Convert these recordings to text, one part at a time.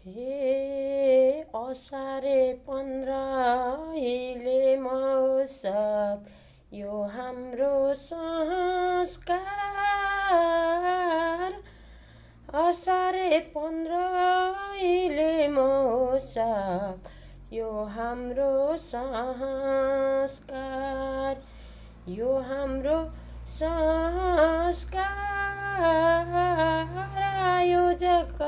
हे असारे 15 अहिले महोत्सव यो हाम्रो संस्कार। असारे 15 अहिले महोत्सव यो हाम्रो संस्कार। यो हाम्रो संस्कार आयोजक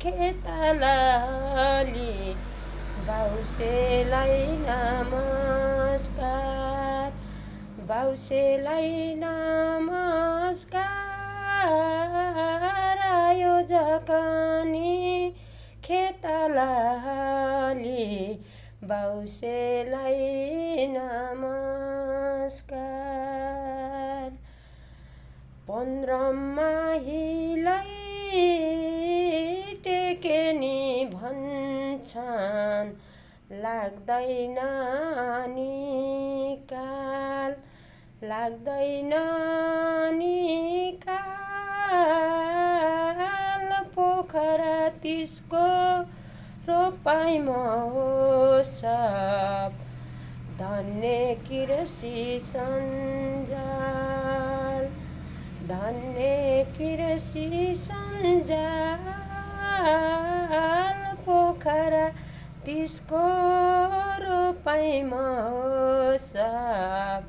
खेतालाली बाउसेलाई नमस्कार। बाउसेलाई नमस्कार आयोजक खेतालाली बाउसेलाई नमस्कार। 15 माहिलाई टेकेनी भन्छन् लाग्दैन निकाल। लाग्दैन निकाल पोखरा 30 को रोपाई महोत्सव धन्य कृषि सञ्जाल। धन्य कृषि सञ्जाल पोखरा 30 को रोपाई महोत्सव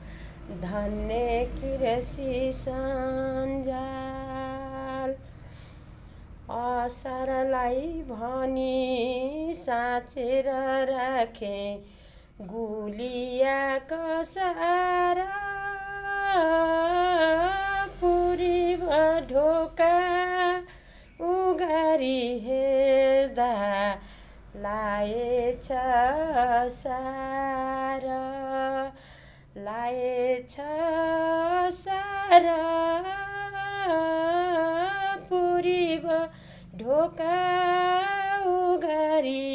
धन्य कृषि सञ्जाल। असारलाई भनी साँचेर राखे गुलिया कसार। पूर्व ढोका उगारी हेर्दा लाएछ सार। लाएछ सार पूर्व ढोका उगारी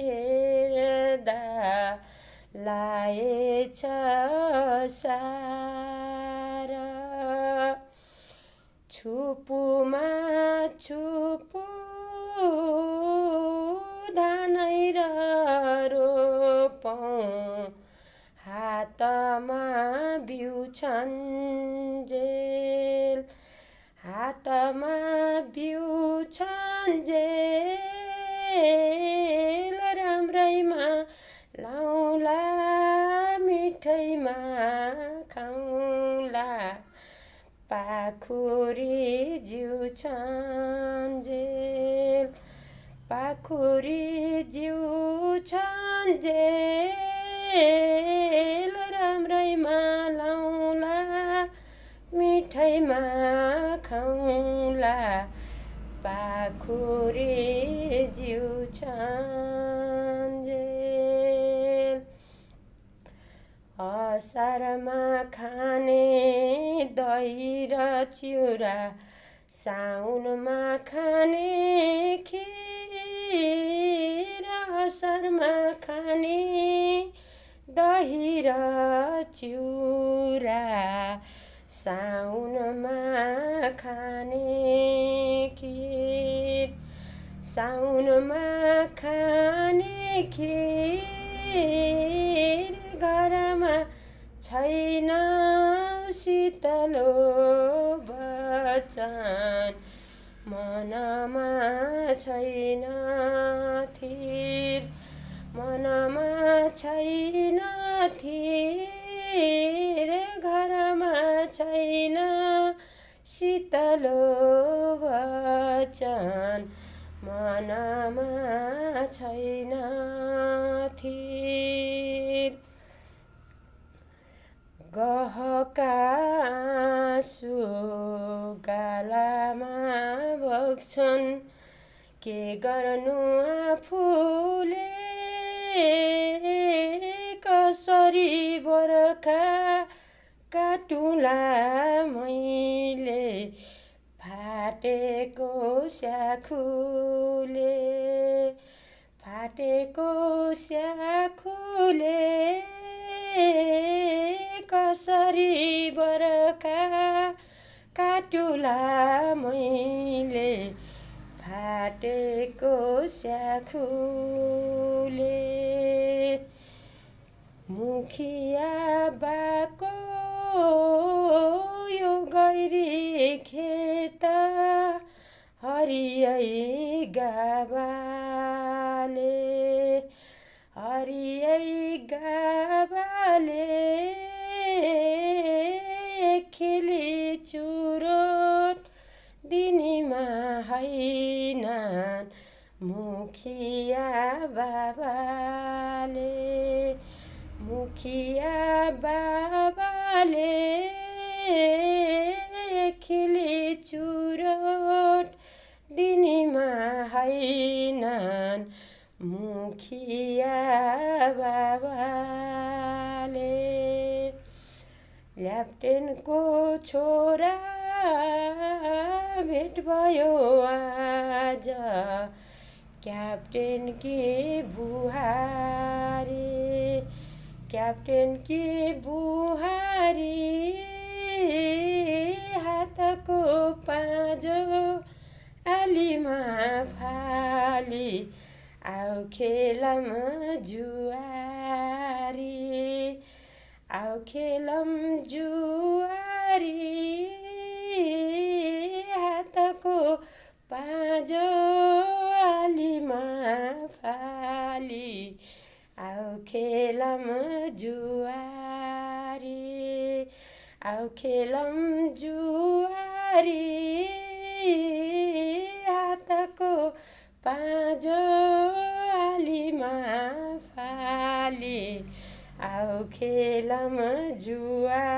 हेर्दा लाएछ सार। छुपुमा छुपु धानै र रोपौँ हातमा बिउ छन्जेल। हातमा बिउ छन्जेल राम्रैमा लाउला मिठैमा खाउला। पाखुरी जिउ छन्जेल। पाखुरी जिउ छन्जेल राम्रैमा लाउला मिठैमा खाउला। पाखुरी जिउ छन्जेल। असारमा खाने दही र चिउरा साउनमा खाने खिर। असारमा खाने दही र चिउरा साउनमा खाने खिर। साउनमा खाने खिर घरमा छैन शीतलो वचन। मनमा छैन थिर। मनमा छैन थिर घरमा छैन शीतलो वचन। मनमा छैन थिर। गहका आँसु गालामा बग्छन् के गर्नु आफूले। कसरी बर्खा काटुला मैले फाटेको स्याखुले। फाटेको स्याखुले कसरी बर्खा काटुला मैले फाटेको स्याखुले मुखिया बाको यो गैरी खेत हरियै गाबाले खिली चुरोट दिनीमा हैनन् मुखिया बाबाले खिली चुरोट दिनीमा हैनन् मुखिया बाबाले ल्याप्टेनको छोरा भेट भयो आज क्याप्टेनकी बुहारी हातको पाँजो आलीमा फाली आऊ खेलम जुवारी हातको पाँजो आलीमा फाली आऊ खेलम जुवारी हातको पाँजो आलीमा फाली आऊ खेलम जुवारी।